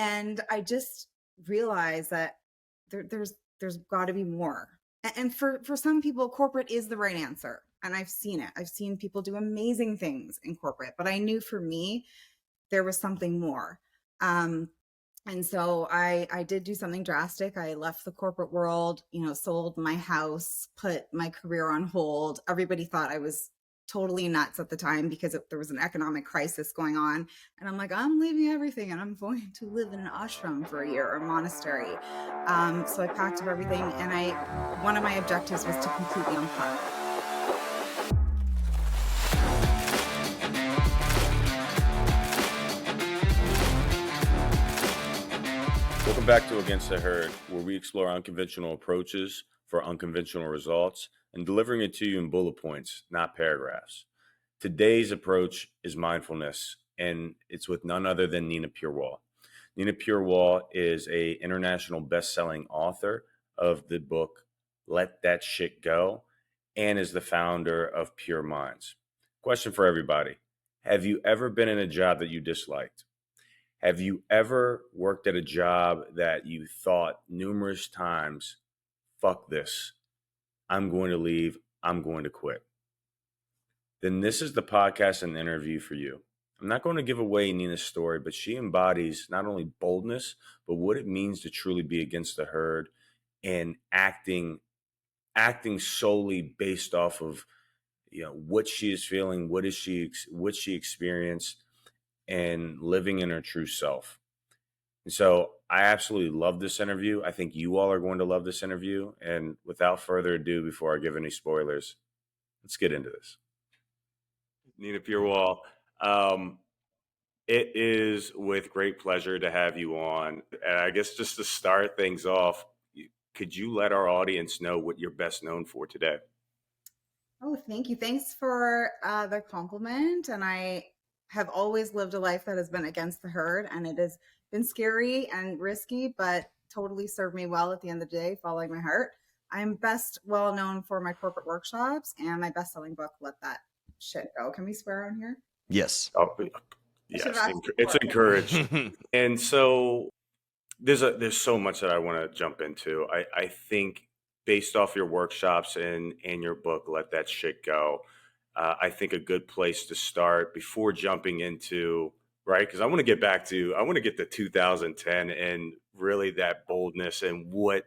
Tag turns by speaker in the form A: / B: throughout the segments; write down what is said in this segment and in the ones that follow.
A: And I just realized that there's got to be more. And for some people, corporate is the right answer. And I've seen it. I've seen people do amazing things in corporate, but I knew for me, there was something more. Um, and so I did do something drastic. I left the corporate world, sold my house, put my career on hold. Everybody thought I was totally nuts at the time because there was an economic crisis going on. And I'm like, I'm leaving everything and I'm going to live in an ashram for a year or a monastery. So I packed up everything, and one of my objectives was to completely unplug.
B: Welcome back to Against the Herd, where we explore unconventional approaches for unconventional results and delivering it to you in bullet points, not paragraphs. Today's approach is mindfulness, and it's with none other than Nina Purewal. Nina Purewal is an international best-selling author of the book Let That Shit Go, and is the founder of Pure Minds. Question for everybody. Have you ever been in a job that you disliked? Have you ever worked at a job that you thought numerous times, fuck this, I'm going to leave, I'm going to quit? Then this is the podcast and interview for you. I'm not going to give away Nina's story, but she embodies not only boldness, but what it means to truly be against the herd and acting solely based off of what she is feeling, what she experienced, and living in her true self. And so I absolutely love this interview. I think you all are going to love this interview. And without further ado, before I give any spoilers, let's get into this. Nina Purewal, it is with great pleasure to have you on. And I guess just to start things off, could you let our audience know what you're best known for today?
A: Oh, thank you. Thanks for the compliment. And I have always lived a life that has been against the herd, and it has been scary and risky, but totally served me well at the end of the day, following my heart. I'm best well known for my corporate workshops and my best-selling book, Let That Shit Go. Can we swear on here?
C: Yes.
B: Oh, yes, it's encouraged. And so there's so much that I want to jump into. I think based off your workshops and your book, Let That Shit Go, I think a good place to start before jumping into, right? Because I want to get to 2010 and really that boldness and what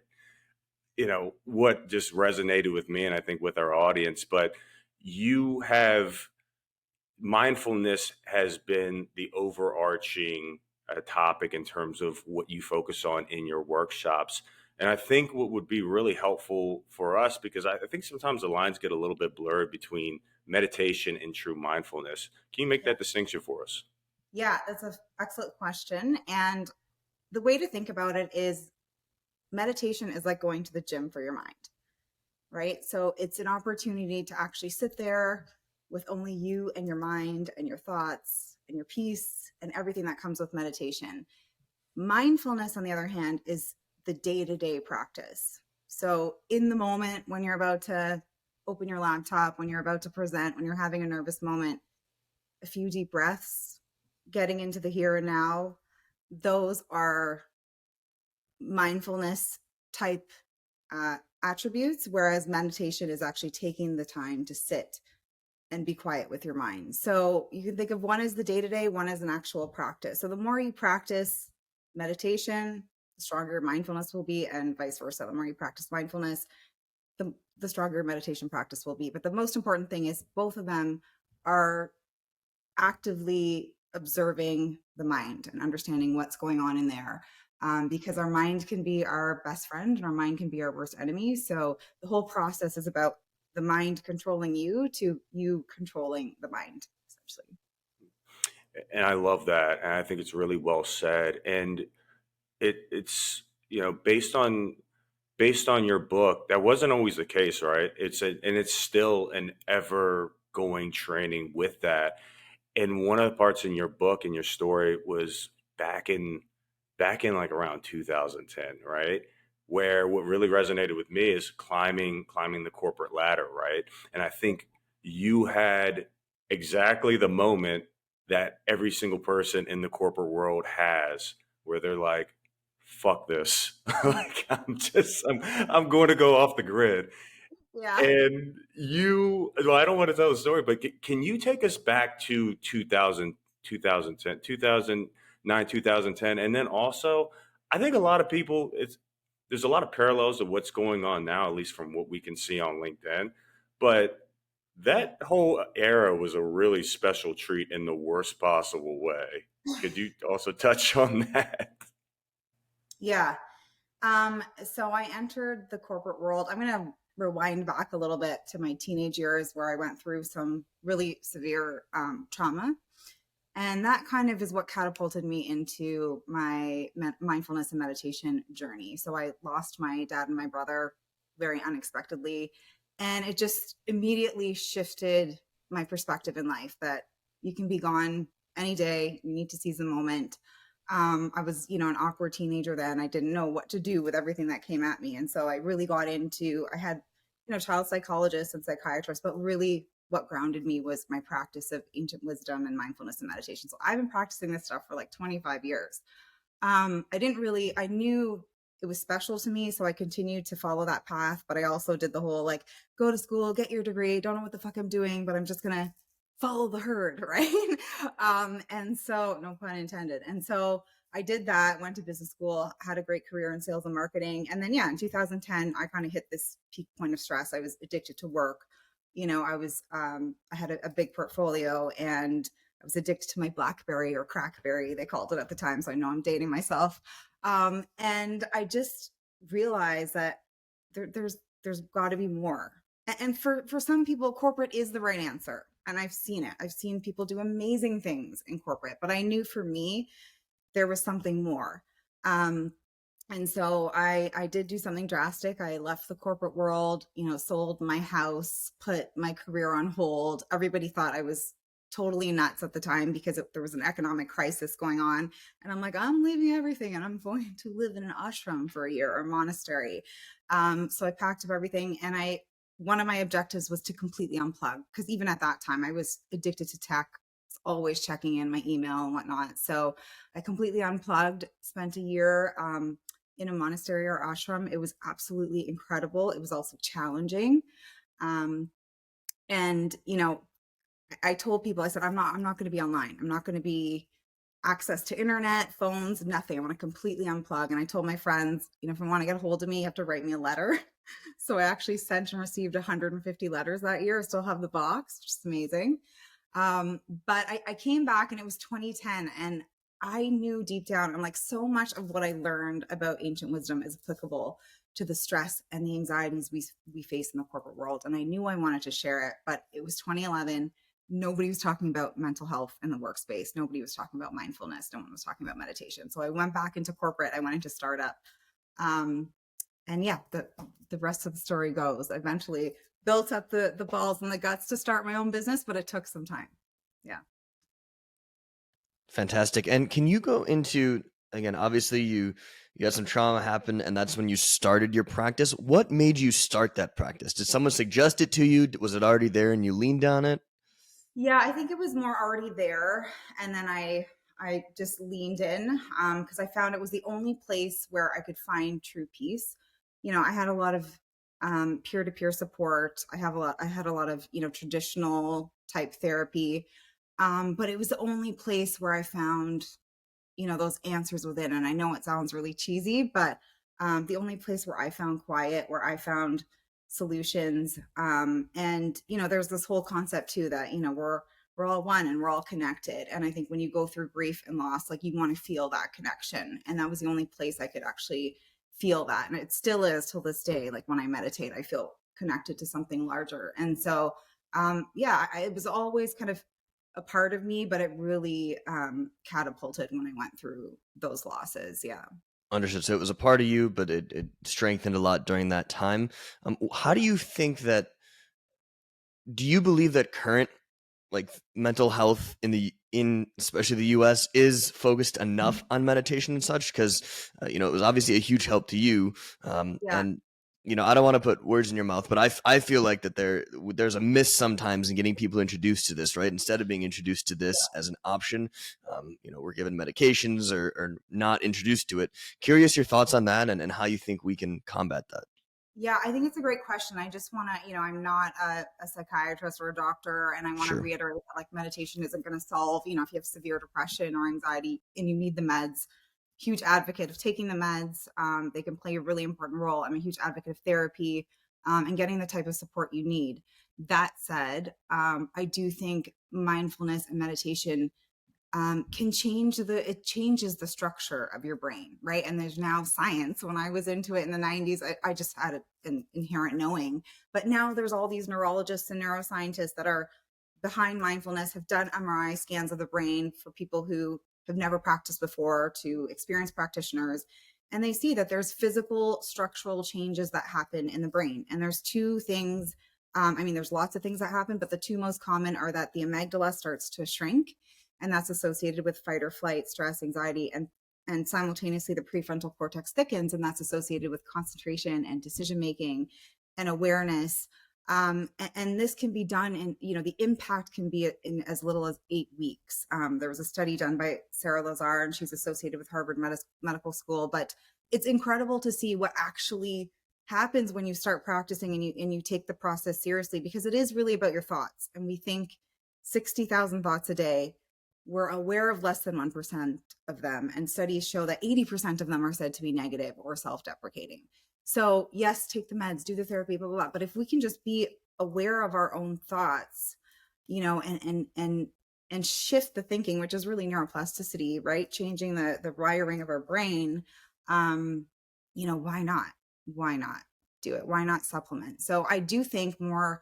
B: just resonated with me and I think with our audience. But mindfulness has been the overarching topic in terms of what you focus on in your workshops. And I think what would be really helpful for us, because I think sometimes the lines get a little bit blurred between meditation and true mindfulness. Can you make that distinction for us?
A: Yeah, that's an excellent question. And the way to think about it is meditation is like going to the gym for your mind, right? So it's an opportunity to actually sit there with only you and your mind and your thoughts and your peace and everything that comes with meditation. Mindfulness, on the other hand, is the day-to-day practice. So in the moment, when you're about to open your laptop, when you're about to present, when you're having a nervous moment, a few deep breaths, getting into the here and now, those are mindfulness type attributes, whereas meditation is actually taking the time to sit and be quiet with your mind. So you can think of one as the day-to-day, one as an actual practice. So the more you practice meditation, the stronger mindfulness will be, and vice versa. The more you practice mindfulness, the stronger meditation practice will be. But the most important thing is both of them are actively observing the mind and understanding what's going on in there. Because our mind can be our best friend and our mind can be our worst enemy. So the whole process is about the mind controlling you to you controlling the mind, essentially.
B: And I love that. And I think it's really well said. And it's based on your book, that wasn't always the case, right? It's still an ever going training with that. And one of the parts in your book and your story was back in like around 2010, right? Where what really resonated with me is climbing the corporate ladder, right? And I think you had exactly the moment that every single person in the corporate world has, where they're like, fuck this. Like I'm going to go off the grid.
A: Yeah.
B: And well, I don't want to tell the story, but can you take us back to 2000, 2010, 2009, 2010? And then also, I think a lot of people, there's a lot of parallels of what's going on now, at least from what we can see on LinkedIn. But that whole era was a really special treat in the worst possible way. Could you also touch on that?
A: Yeah. So I entered the corporate world. I'm going to rewind back a little bit to my teenage years where I went through some really severe trauma. And that kind of is what catapulted me into my mindfulness and meditation journey. So I lost my dad and my brother very unexpectedly. And it just immediately shifted my perspective in life that you can be gone any day. You need to seize the moment. I was, an awkward teenager then. I didn't know what to do with everything that came at me. And so I really got into, I had, child psychologists and psychiatrists, but really what grounded me was my practice of ancient wisdom and mindfulness and meditation. So I've been practicing this stuff for like 25 years. I knew it was special to me. So I continued to follow that path. But I also did the whole like, go to school, get your degree, don't know what the fuck I'm doing, but I'm just going to follow the herd. Right. And so, no pun intended. And so I did that, went to business school, had a great career in sales and marketing. And then, in 2010, I kind of hit this peak point of stress. I was addicted to work. I had a big portfolio and I was addicted to my BlackBerry or Crackberry, they called it at the time. So I know I'm dating myself. And I just realized that there's got to be more. And for some people, corporate is the right answer. And I've seen it. I've seen people do amazing things in corporate, but I knew for me, there was something more. And so I did do something drastic. I left the corporate world, sold my house, put my career on hold. Everybody thought I was totally nuts at the time because there was an economic crisis going on. And I'm like, I'm leaving everything and I'm going to live in an ashram for a year or monastery. So I packed up everything and one of my objectives was to completely unplug because even at that time I was addicted to tech, always checking in my email and whatnot. So I completely unplugged, spent a year in a monastery or ashram. It was absolutely incredible. It was also challenging. And, I told people, I said, I'm not going to be online. I'm not going to be access to internet, phones, nothing. I want to completely unplug. And I told my friends, if you want to get a hold of me, you have to write me a letter. So I actually sent and received 150 letters that year. I still have the box, which is amazing. But I came back and it was 2010 and I knew deep down, I'm like, so much of what I learned about ancient wisdom is applicable to the stress and the anxieties we face in the corporate world. And I knew I wanted to share it, but it was 2011. Nobody was talking about mental health in the workspace. Nobody was talking about mindfulness. No one was talking about meditation. So I went back into corporate. I went into startup. And the rest of the story goes. I eventually built up the balls and the guts to start my own business, but it took some time. Yeah.
C: Fantastic. And can you go into, again, obviously you had some trauma happen and that's when you started your practice. What made you start that practice? Did someone suggest it to you? Was it already there and you leaned on it?
A: Yeah, I think it was more already there. And then I just leaned in because I found it was the only place where I could find true peace. I had a lot of peer-to-peer support. I had a lot of, traditional type therapy. But it was the only place where I found, those answers within. And I know it sounds really cheesy, but the only place where I found quiet, where I found solutions. And there's this whole concept too that we're all one and we're all connected. And I think when you go through grief and loss, like you want to feel that connection. And that was the only place I could actually feel that. And it still is till this day. Like when I meditate, I feel connected to something larger. And so it was always kind of a part of me, but it really catapulted when I went through those losses. Yeah.
C: Understood. So it was a part of you, but it strengthened a lot during that time. How do you think that, do you believe that current like mental health in especially the US is focused enough on meditation and such? Because, it was obviously a huge help to you.
A: Yeah.
C: And I don't want to put words in your mouth, but I feel like that there's a miss sometimes in getting people introduced to this, right? Instead of being introduced to this as an option, we're given medications or not introduced to it. Curious your thoughts on that and how you think we can combat that.
A: Yeah, I think it's a great question. I just want to, I'm not a psychiatrist or a doctor, and I want to
C: Sure.
A: reiterate that like meditation isn't going to solve, if you have severe depression or anxiety and you need the meds. Huge advocate of taking the meds. They can play a really important role. I'm a huge advocate of therapy and getting the type of support you need. That said, I do think mindfulness and meditation can it changes the structure of your brain, right? And there's now science. When I was into it in the 90s, I just had an inherent knowing, but now there's all these neurologists and neuroscientists that are behind mindfulness, have done MRI scans of the brain for people who have never practiced before to experienced practitioners. And they see that there's physical structural changes that happen in the brain. And there's two things. There's lots of things that happen, but the two most common are that the amygdala starts to shrink, and that's associated with fight or flight, stress, anxiety, and simultaneously the prefrontal cortex thickens, and that's associated with concentration and decision making and awareness. And this can be done in, the impact can be in as little as 8 weeks. There was a study done by Sarah Lazar, and she's associated with Harvard Medical School, but it's incredible to see what actually happens when you start practicing and you take the process seriously, because it is really about your thoughts. And we think 60,000 thoughts a day. We're aware of less than 1% of them. And studies show that 80% of them are said to be negative or self-deprecating. So yes, take the meds, do the therapy, blah, blah, blah. But if we can just be aware of our own thoughts, and shift the thinking, which is really neuroplasticity, right? Changing the wiring of our brain. Why not? Why not do it? Why not supplement? So I do think more,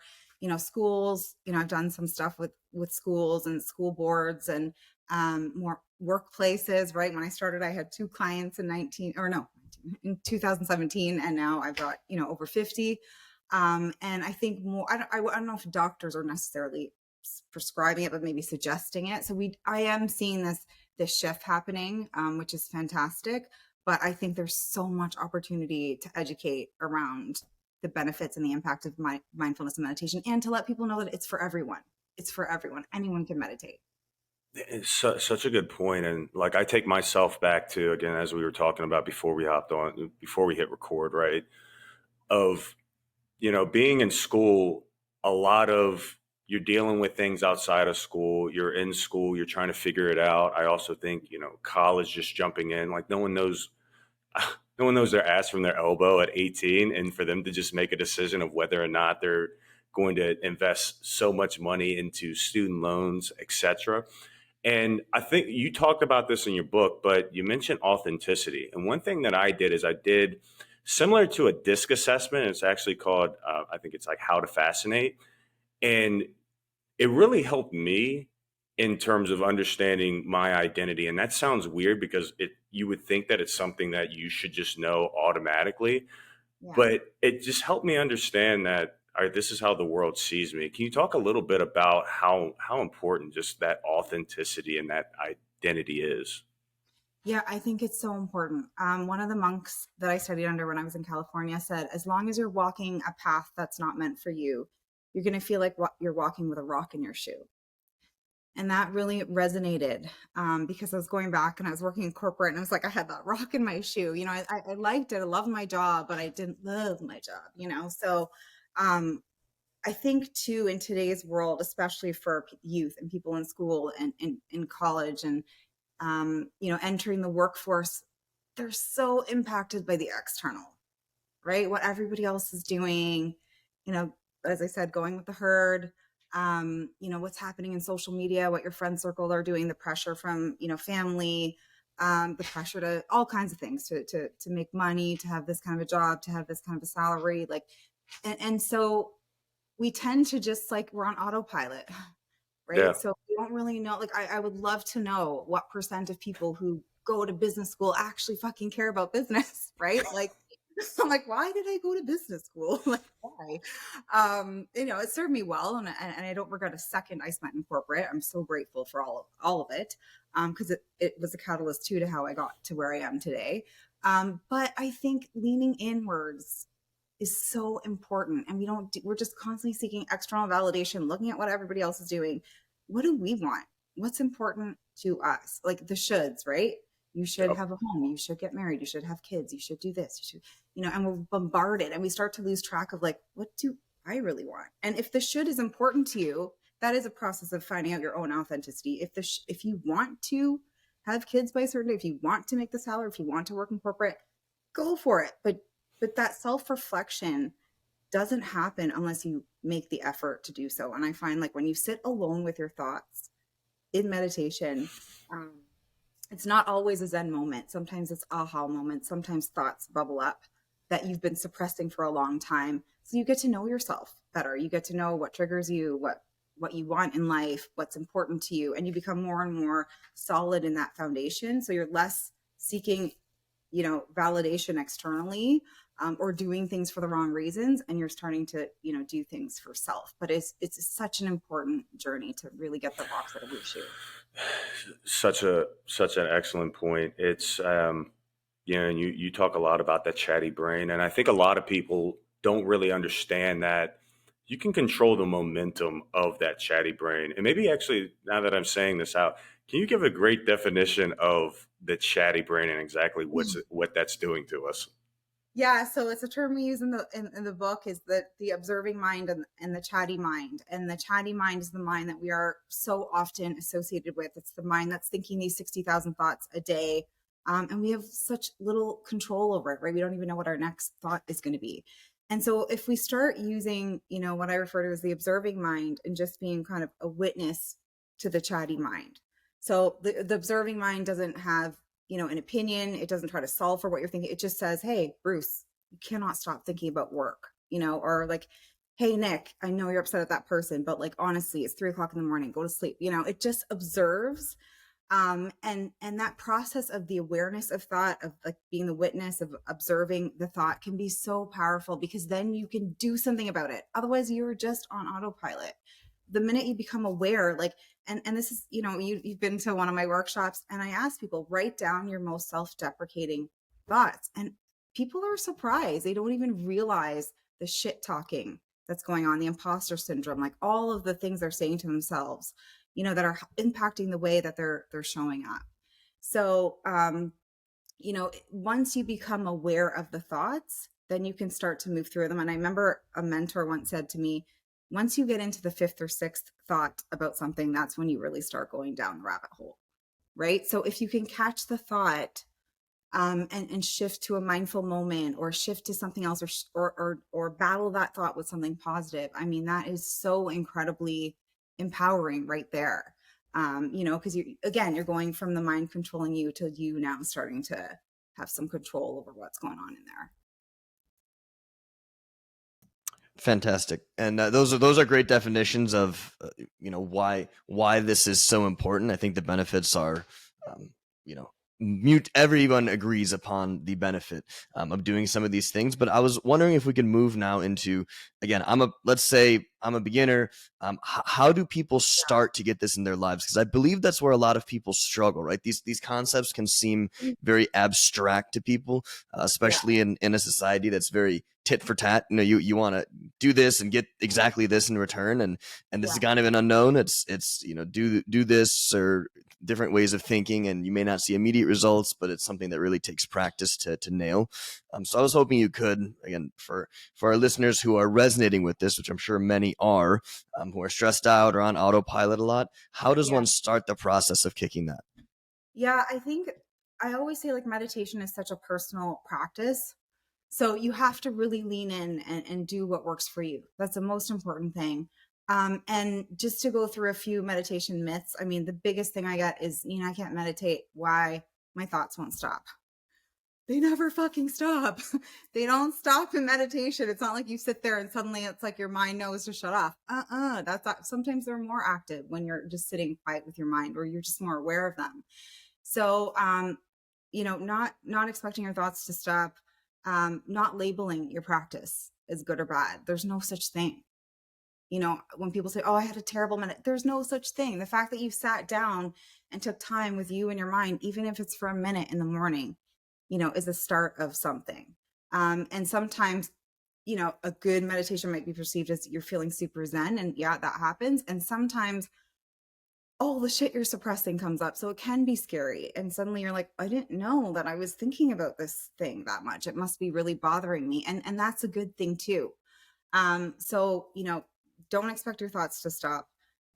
A: schools, I've done some stuff with schools and school boards and more workplaces, right? When I started, I had 2 clients in 2017, and now I've got, over 50. And I think more, I don't know if doctors are necessarily prescribing it, but maybe suggesting it. So I am seeing this shift happening, which is fantastic. But I think there's so much opportunity to educate around the benefits and the impact of mindfulness and meditation, and to let people know that it's for everyone. It's for everyone. Anyone can meditate.
B: It's such a good point. And like, I take myself back to, again, as we were talking about before we hopped on, before we hit record, right? Of, being in school, a lot of you're dealing with things outside of school. You're in school, you're trying to figure it out. I also think, college, just jumping in, like no one knows their ass from their elbow at 18. And for them to just make a decision of whether or not they're going to invest so much money into student loans, etc. And I think you talked about this in your book, but you mentioned authenticity. And one thing that I did is I did similar to a DISC assessment. It's actually called, I think it's like How to Fascinate. And it really helped me in terms of understanding my identity. And that sounds weird because you would think that it's something that you should just know automatically.
A: Yeah.
B: But it just helped me understand that, all right, this is how the world sees me. Can you talk a little bit about how important just that authenticity and that identity is?
A: Yeah, I think it's so important. One of the monks that I studied under when I was in California said, as long as you're walking a path that's not meant for you, you're going to feel like you're walking with a rock in your shoe. And that really resonated because I was going back and I was working in corporate, and I was like, I had that rock in my shoe. I liked it. I loved my job, but I didn't love my job, So I think too, in today's world, especially for youth and people in school and in college and, entering the workforce, they're so impacted by the external, right? What everybody else is doing, as I said, going with the herd, what's happening in social media, what your friend circle are doing, the pressure from, family, the pressure to all kinds of things, to make money, to have this kind of a job, to have this kind of a salary. And so we tend to just we're on autopilot,
B: Yeah.
A: right? So we don't really know, I would love to know what % of people who go to business school actually fucking care about business, right? I'm like, why did I go to business school? Why? It served me well, and I don't regret a second I spent in corporate. I'm so grateful for all of it, because it was a catalyst too to how I got to where I am today. But I think leaning inwards is so important. And we're just constantly seeking external validation, looking at what everybody else is doing. What do we want? What's important to us? Like the shoulds, right? You should
B: Yep.
A: have a home. You should get married. You should have kids. You should do this. You should, and we're bombarded and we start to lose track of like, what do I really want? And if the should is important to you, that is a process of finding out your own authenticity. If you want to have kids by a certain day, if you want to make the salary, if you want to work in corporate, go for it. But that self-reflection doesn't happen unless you make the effort to do so. And I find like when you sit alone with your thoughts in meditation, it's not always a Zen moment. Sometimes it's aha moments. Sometimes thoughts bubble up that you've been suppressing for a long time. So you get to know yourself better. You get to know what triggers you, what you want in life, what's important to you, and you become more and more solid in that foundation. So you're less seeking, validation externally, or doing things for the wrong reasons, and you're starting to, do things for self. But it's such an important journey to really get the rocks out of your shoe.
B: Such an excellent point. It's and you talk a lot about that chatty brain, and I think a lot of people don't really understand that you can control the momentum of that chatty brain. And maybe actually, now that I'm saying this out, can you give a great definition of the chatty brain and exactly what that's doing to us?
A: Yeah, so it's a term we use in the book, is that the observing mind and the chatty mind. And the chatty mind is the mind that we are so often associated with. It's the mind that's thinking these 60,000 thoughts a day. And we have such little control over it, right? We don't even know what our next thought is going to be. And so if we start using, what I refer to as the observing mind and just being kind of a witness to the chatty mind. So the observing mind doesn't have an opinion. It doesn't try to solve for what you're thinking. It just says, hey, Bruce, you cannot stop thinking about work, or like, hey, Nick, I know you're upset at that person, but like, honestly, it's 3:00 in the morning, go to sleep. It just observes. And that process of the awareness of thought, of like being the witness of observing the thought, can be so powerful, because then you can do something about it. Otherwise you're just on autopilot. The minute you become aware, like, and this is, you've been to one of my workshops, and I ask people, write down your most self-deprecating thoughts. And people are surprised. They don't even realize the shit talking that's going on, the imposter syndrome, like all of the things they're saying to themselves, that are impacting the way that they're showing up. So, once you become aware of the thoughts, then you can start to move through them. And I remember a mentor once said to me, once you get into the fifth or sixth thought about something, that's when you really start going down the rabbit hole, right? So if you can catch the thought, and shift to a mindful moment, or shift to something else, or battle that thought with something positive, I mean, that is so incredibly empowering right there. Because you're going from the mind controlling you to you now starting to have some control over what's going on in there.
C: Fantastic. And those are great definitions of why this is so important. I think the benefits are everyone agrees upon the benefit of doing some of these things. But I was wondering if we could move now into, again, let's say I'm a beginner. How do people start to get this in their lives? Because I believe that's where a lot of people struggle, right? These concepts can seem very abstract to people, especially in a society that's very tit for tat. You want to do this and get exactly this in return, and this is kind of an unknown. It's do this, or different ways of thinking, and you may not see immediate results, but it's something that really takes practice to nail. So I was hoping you could, again, for our listeners who are resonating with this, which I'm sure many are, who are stressed out or on autopilot a lot, how does one start the process of kicking that?
A: Yeah, I think I always say, like, meditation is such a personal practice. So you have to really lean in and do what works for you. That's the most important thing. And just to go through a few meditation myths, I mean, the biggest thing I get is, I can't meditate. Why? My thoughts won't stop. They never fucking stop. They don't stop in meditation. It's not like you sit there and suddenly it's like your mind knows to shut off. That's not, sometimes they're more active when you're just sitting quiet with your mind, or you're just more aware of them. So, not expecting your thoughts to stop, not labeling your practice as good or bad. There's no such thing. When people say, oh, I had a terrible minute, there's no such thing. The fact that you sat down and took time with you and your mind, even if it's for a minute in the morning, is the start of something. And sometimes a good meditation might be perceived as you're feeling super zen, and yeah, that happens. And sometimes all the shit you're suppressing comes up. So it can be scary. And suddenly you're like, I didn't know that I was thinking about this thing that much. It must be really bothering me. And that's a good thing too. So, don't expect your thoughts to stop.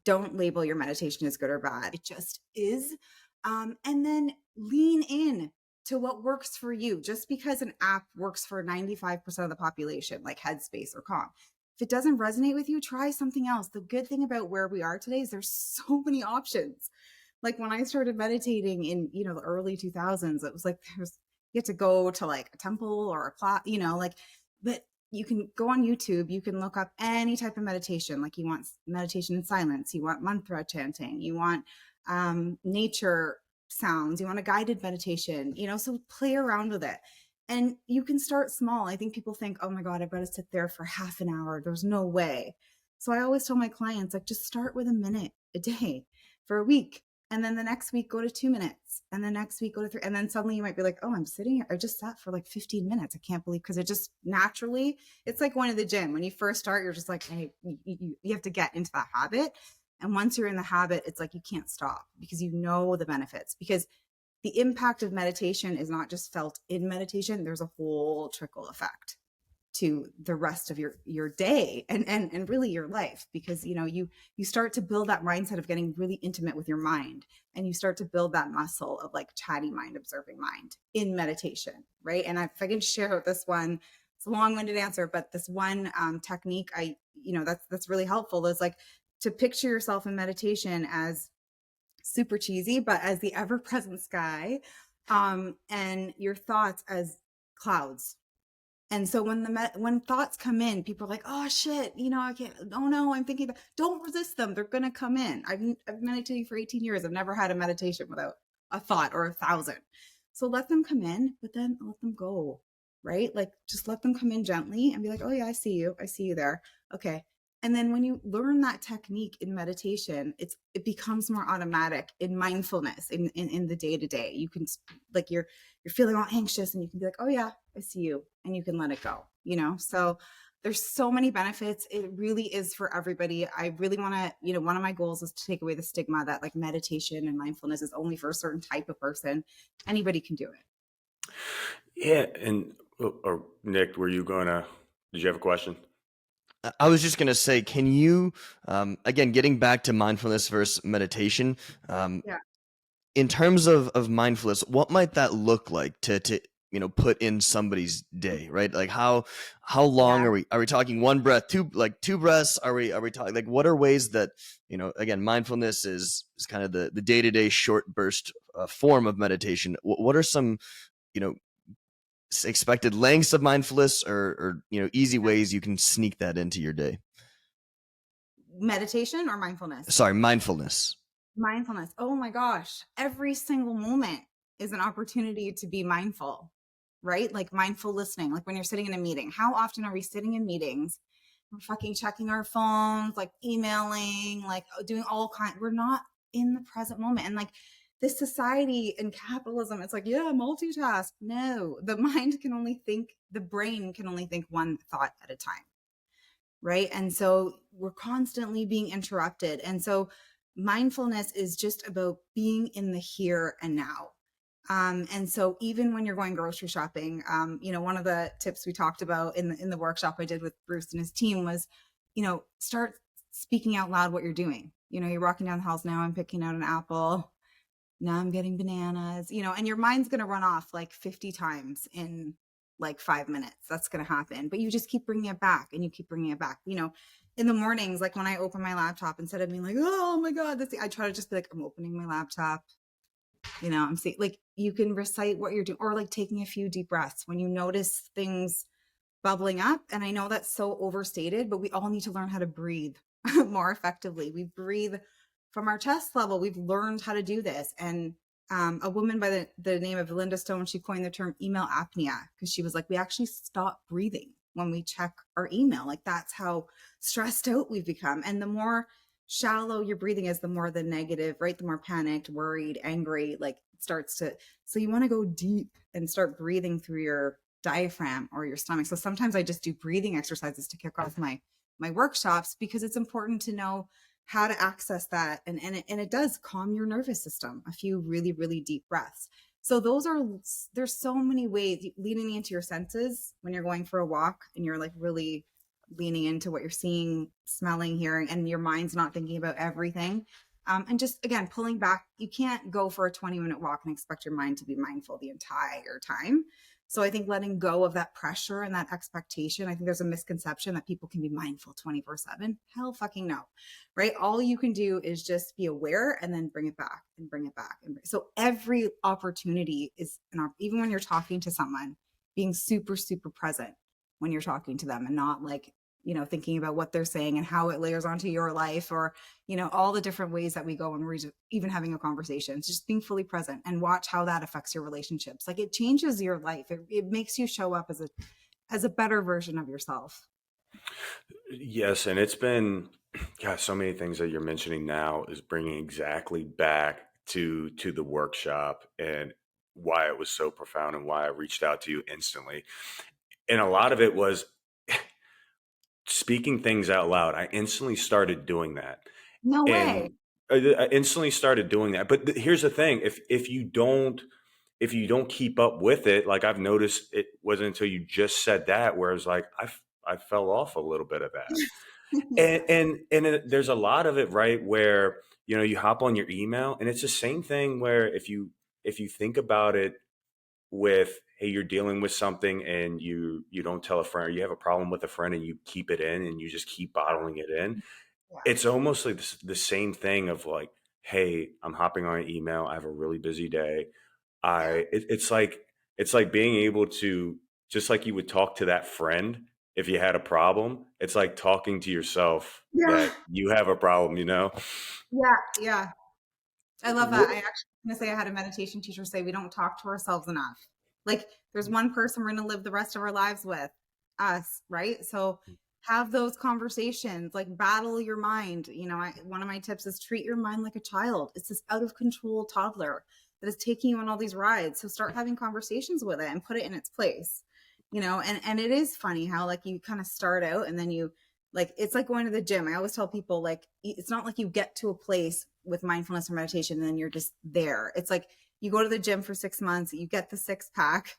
A: Don't label your meditation as good or bad. It just is. And then lean in to what works for you. Just because an app works for 95% of the population, like Headspace or Calm, if it doesn't resonate with you, try something else. The good thing about where we are today is there's so many options. Like when I started meditating in, the early 2000s, it was like you had to go to like a temple or a class, but you can go on YouTube, you can look up any type of meditation. Like you want meditation in silence, you want mantra chanting, you want nature sounds, you want a guided meditation, so play around with it. And you can start small. I think people think, oh my God, I've got to sit there for half an hour. There's no way. So I always tell my clients, like, just start with a minute a day for a week. And then the next week, go to 2 minutes. And the next week, go to 3. And then suddenly you might be like, oh, I'm sitting here. I just sat for like 15 minutes. I can't believe, because it just naturally, it's like going to the gym. When you first start, you're just like, hey, you have to get into that habit. And once you're in the habit, it's like you can't stop because you know the benefits. Because the impact of meditation is not just felt in meditation. There's a whole trickle effect to the rest of your day and really your life, because you start to build that mindset of getting really intimate with your mind, and you start to build that muscle of like chatty mind, observing mind in meditation, right? And if I can share this one, it's a long-winded answer, but this one technique that's really helpful is like to picture yourself in meditation as super cheesy, but as the ever-present sky, and your thoughts as clouds. And so when thoughts come in, people are like, oh shit, I can't, oh no, I'm thinking about, don't resist them. They're going to come in. I've meditated for 18 years. I've never had a meditation without a thought or 1,000. So let them come in, but then let them go, right? Like just let them come in gently and be like, oh yeah, I see you. I see you there. Okay. And then when you learn that technique in meditation, it becomes more automatic in mindfulness in the day to day. You can, like, you're feeling all anxious and you can be like, oh yeah, I see you, and you can let it go, So there's so many benefits. It really is for everybody. I really want to, one of my goals is to take away the stigma that like meditation and mindfulness is only for a certain type of person. Anybody can do it.
B: Yeah. And or Nick, did you have a question?
C: I was just going to say, can you, again, getting back to mindfulness versus meditation,
A: Yeah.
C: in terms of mindfulness, what might that look like to put in somebody's day, right? Like how long
A: Yeah.
C: are we talking one breath, two breaths? Are we talking, like, what are ways that, again, mindfulness is kind of the day-to-day short burst form of meditation. What are some, expected lengths of mindfulness or easy ways you can sneak that into your day?
A: Meditation or mindfulness?
C: Sorry, mindfulness.
A: Mindfulness. Oh my gosh. Every single moment is an opportunity to be mindful, right? Like mindful listening. Like when you're sitting in a meeting, how often are we sitting in meetings? We're fucking checking our phones, like emailing, like doing all kinds. We're not in the present moment. And like this society and capitalism, it's like, yeah, multitask. No, the brain can only think one thought at a time. Right. And so we're constantly being interrupted. And so mindfulness is just about being in the here and now. And so even when you're going grocery shopping, one of the tips we talked about in the workshop I did with Bruce and his team was, start speaking out loud what you're doing. You're walking down the halls. Now I'm picking out an apple. Now I'm getting bananas, and your mind's going to run off like 50 times in like 5 minutes. That's going to happen. But you just keep bringing it back and you keep bringing it back. In the mornings, like when I open my laptop, instead of being like, oh my God, I try to just be like, I'm opening my laptop. I'm seeing, like, you can recite what you're doing, or like taking a few deep breaths when you notice things bubbling up. And I know that's so overstated, but we all need to learn how to breathe more effectively. We breathe from our chest level. We've learned how to do this. And a woman by the name of Linda Stone, she coined the term email apnea, because she was like, we actually stop breathing when we check our email. Like that's how stressed out we've become. And the more shallow your breathing is, the more the negative, right? The more panicked, worried, angry, like it starts to, so you want to go deep and start breathing through your diaphragm or your stomach. So sometimes I just do breathing exercises to kick off my workshops, because it's important to know how to access that. And it does calm your nervous system, a few really, really deep breaths. So there's so many ways, leaning into your senses when you're going for a walk and you're like really leaning into what you're seeing, smelling, hearing, and your mind's not thinking about everything. And just, again, pulling back. You can't go for a 20-minute walk and expect your mind to be mindful the entire time. So I think letting go of that pressure and that expectation, I think there's a misconception that people can be mindful 24/7. Hell fucking no, right? All you can do is just be aware and then bring it back and bring it back. So every opportunity is even when you're talking to someone, being super, super present when you're talking to them, and not like, thinking about what they're saying and how it layers onto your life, or, all the different ways that we go when we're even having a conversation. It's just being fully present, and watch how that affects your relationships. Like, it changes your life. It makes you show up as a better version of yourself.
B: Yes, and it's been, God, so many things that you're mentioning now is bringing exactly back to the workshop and why it was so profound and why I reached out to you instantly. And a lot of it was speaking things out loud. I instantly started doing that,
A: No way.
B: and I instantly started doing that. But here's the thing: if you don't keep up with it, like I've noticed, it wasn't until you just said that where it's like I fell off a little bit of that.
A: Yeah.
B: There's a lot of it, right, where you hop on your email, and it's the same thing where if you think about it, with, hey, you're dealing with something and you don't tell a friend, or you have a problem with a friend and you keep it in and you just keep bottling it in.
A: Yeah.
B: It's almost like the same thing of like, hey, I'm hopping on an email, I have a really busy day.
A: Yeah.
B: It's like being able to, just like you would talk to that friend if you had a problem, it's like talking to yourself
A: Yeah.
B: that you have a problem.
A: Yeah. Yeah. I love that. I
B: What?
A: actually going to say, I had a meditation teacher say we don't talk to ourselves enough. Like, there's one person we're going to live the rest of our lives with, us, right? So have those conversations, like battle your mind. One of my tips is treat your mind like a child. It's this out of control toddler that is taking you on all these rides. So start having conversations with it and put it in its place. And it is funny how, like, you kind of start out and then you, like, it's like going to the gym. I always tell people, like, it's not like you get to a place with mindfulness or meditation and then you're just there. It's like you go to the gym for 6 months, you get the six pack,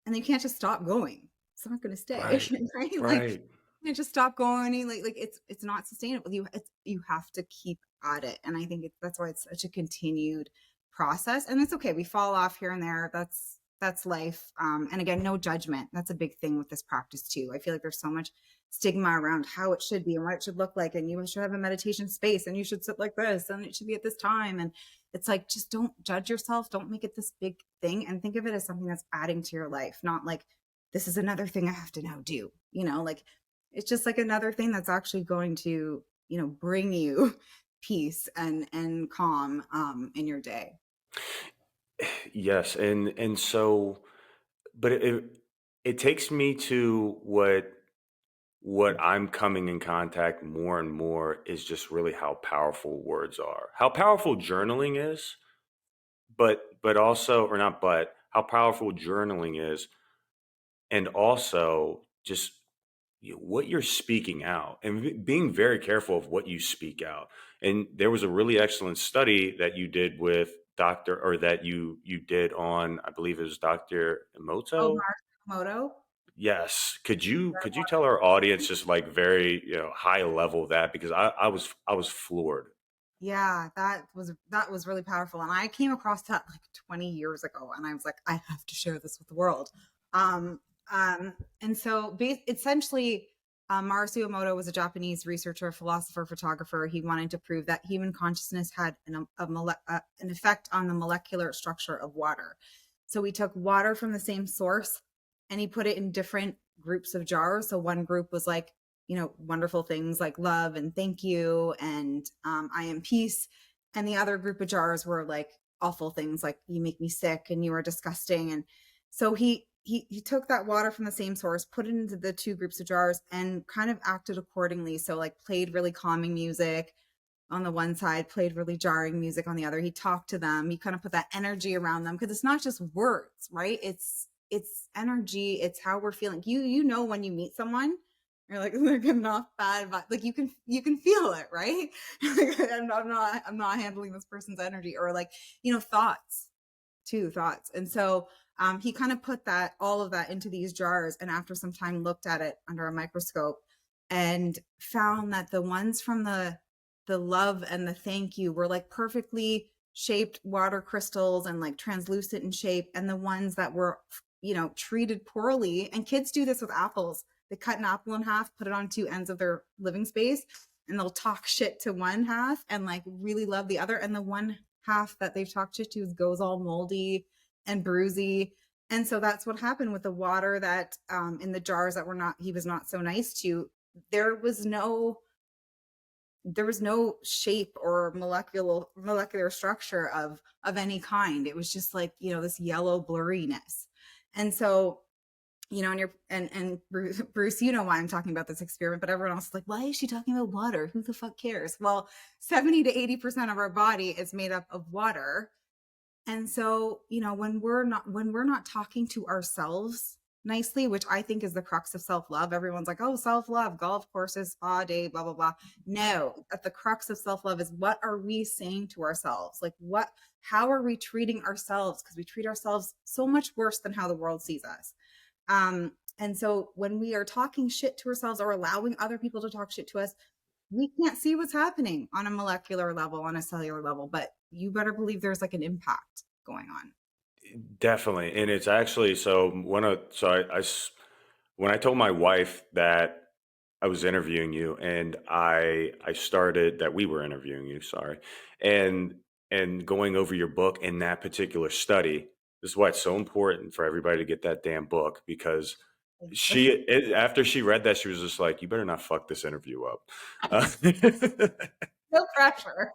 A: and you can't just stop going. It's not going to stay,
B: Right,
A: right? Like,
B: right.
A: you can't just stop going. Like it's not sustainable. You have to keep at it, and I think that's why it's such a continued process. And it's okay. We fall off here and there. That's life. And again, no judgment. That's a big thing with this practice too. I feel like there's so much stigma around how it should be and what it should look like, and you should have a meditation space and you should sit like this and it should be at this time. And it's like, just don't judge yourself, don't make it this big thing, and think of it as something that's adding to your life, not like this is another thing I have to now do. Like, it's just like another thing that's actually going to bring you peace and calm in your day.
B: Yes, and so, but it takes me to what I'm coming in contact more and more is just really how powerful words are, how powerful journaling is, but also, or not, but how powerful journaling is, and also just what you're speaking out, and being very careful of what you speak out. And there was a really excellent study that you did with Dr. or that you did on, I believe it was Dr.
A: Oh,
B: Emoto.
A: Marshimoto.
B: Yes. Could you tell our audience just like very, high level that, because I was floored.
A: Yeah, that was really powerful, and I came across that like 20 years ago, and I was like, I have to share this with the world. Um, and so essentially, Masaru Emoto was a Japanese researcher, philosopher, photographer. He wanted to prove that human consciousness had an effect on the molecular structure of water. So he took water from the same source and he put it in different groups of jars. So one group was like, wonderful things like love and thank you and I am peace. And the other group of jars were like awful things like you make me sick and you are disgusting. And so he took that water from the same source, put it into the two groups of jars, and kind of acted accordingly. So like played really calming music on the one side, played really jarring music on the other. He talked to them. He kind of put that energy around them, because it's not just words, right? it's energy, it's how we're feeling. You know when you meet someone, you're like, they're giving off bad vibes. Like you can feel it, right? Like, I'm not handling this person's energy, or like, thoughts too, thoughts. And so he kind of put that, all of that, into these jars, and after some time looked at it under a microscope and found that the ones from the love and the thank you were like perfectly shaped water crystals and like translucent in shape, and the ones that were treated poorly, and kids do this with apples, they cut an apple in half, put it on two ends of their living space, and they'll talk shit to one half and like really love the other, and the one half that they've talked shit to goes all moldy and bruisey. And so that's what happened with the water that in the jars that he was not so nice to. There was no shape or molecular structure of any kind. It was just like, this yellow blurriness. And so, and Bruce, you know why I'm talking about this experiment, but everyone else is like, why is she talking about water? Who the fuck cares? Well, 70 to 80% of our body is made up of water. And so, when we're not talking to ourselves nicely, which I think is the crux of self-love. Everyone's like, oh, self-love, golf courses, spa day, blah, blah, blah. No, at the crux of self-love is, what are we saying to ourselves? Like, how are we treating ourselves? Because we treat ourselves so much worse than how the world sees us. And so when we are talking shit to ourselves or allowing other people to talk shit to us, we can't see what's happening on a molecular level, on a cellular level, but you better believe there's like an impact going on.
B: Definitely. And it's actually, when I told my wife that I was interviewing you, and I started that we were interviewing you, sorry, and going over your book and that particular study, this is why it's so important for everybody to get that damn book, because after she read that, she was just like, you better not fuck this interview up.
A: No pressure.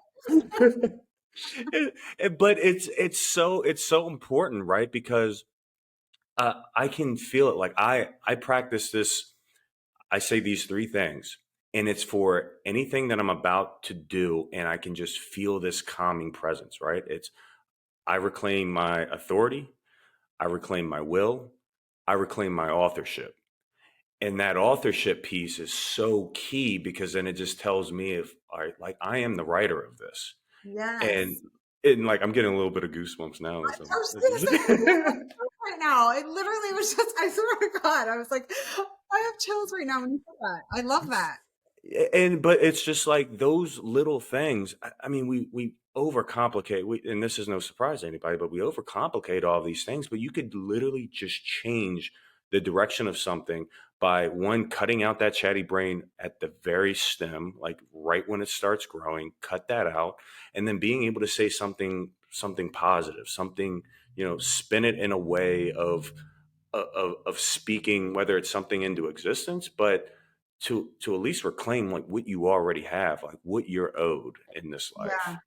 B: But it's so important, right? Because I can feel it. Like I practice this. I say these three things, and it's for anything that I'm about to do, and I can just feel this calming presence, right? It's, I reclaim my authority, I reclaim my will, I reclaim my authorship. And that authorship piece is so key, because then it just tells me, if I am the writer of this.
A: Yes.
B: And like, I'm getting a little bit of goosebumps now.
A: I was gonna say, right now, it literally was just, I swear to God, I was like, I have chills right now when you said that. I love that.
B: But it's just like those little things. I mean, we overcomplicate. And this is no surprise to anybody, but we overcomplicate all these things. But you could literally just change the direction of something by, one, cutting out that chatty brain at the very stem, like right when it starts growing, cut that out, and then being able to say something positive, something, spin it in a way of speaking, whether it's something into existence, but to at least reclaim like what you already have, like what you're owed in this
A: Yeah.
B: life.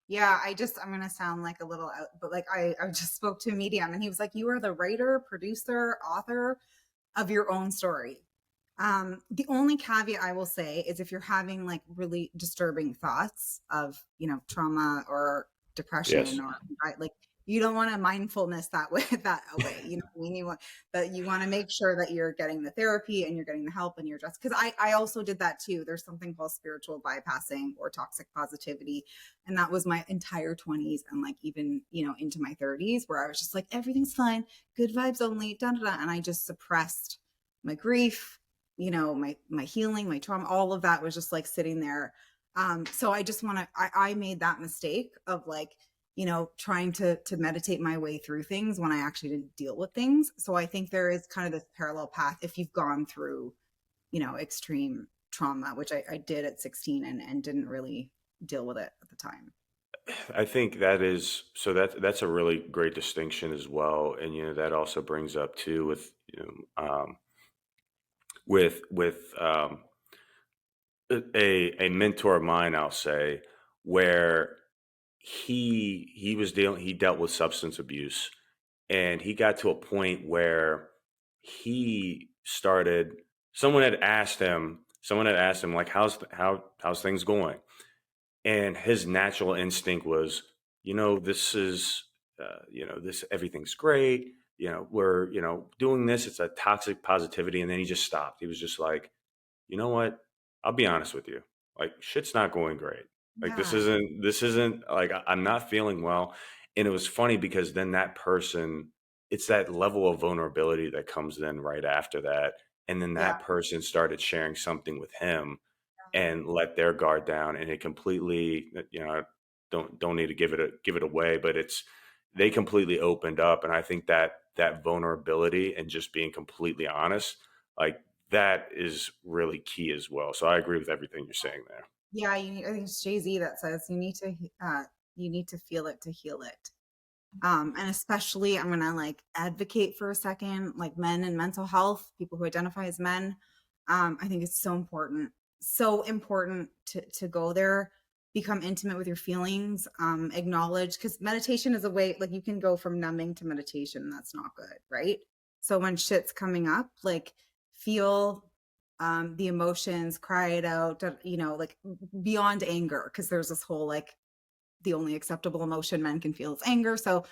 A: Yeah. I'm going to sound like a little out, but like I just spoke to a medium, and he was like, you are the writer, producer, author of your own story. The only caveat I will say is, if you're having like really disturbing thoughts of, trauma or depression,
B: Yes.
A: or like, you don't want to mindfulness that way, you know what I mean? You want to make sure that you're getting the therapy and you're getting the help, and you're just, because I also did that too. There's something called spiritual bypassing or toxic positivity. And that was my entire 20s, and like even, into my 30s, where I was just like, everything's fine, good vibes only, da, da, da. And I just suppressed my grief, my healing, my trauma, all of that was just like sitting there. So I just want to, I made that mistake of like, trying to meditate my way through things when I actually didn't deal with things. So I think there is kind of this parallel path if you've gone through, extreme trauma, which I did at 16, and didn't really deal with it at the time.
B: I think that's a really great distinction as well. And that also brings up too, with a mentor of mine, I'll say, where he dealt with substance abuse, and he got to a point where he started someone had asked him, like, how's things going, and his natural instinct was, this is this, everything's great, we're, doing this. It's a toxic positivity. And then he just stopped. He was just like, you know what? I'll be honest with you. Like, shit's not going great. Like, this
A: Yeah.
B: isn't, this isn't like, I'm not feeling well. And it was funny because then that person, it's that level of vulnerability that comes then right after that. And then
A: Yeah.
B: that person started sharing something with him and let their guard down, and it completely, don't need to give it away, but they completely opened up. And I think that that vulnerability and just being completely honest, like, that is really key as well. So I agree with everything you're saying there.
A: Yeah, I think it's Jay-Z that says you need to feel it to heal it. And especially I'm gonna like advocate for a second, like men and mental health, people who identify as men. I think it's so important to go there, become intimate with your feelings, acknowledge, because meditation is a way, like you can go from numbing to meditation, and that's not good, right? So when shit's coming up, like feel the emotions, cry it out, like beyond anger, because there's this whole like the only acceptable emotion men can feel is anger. So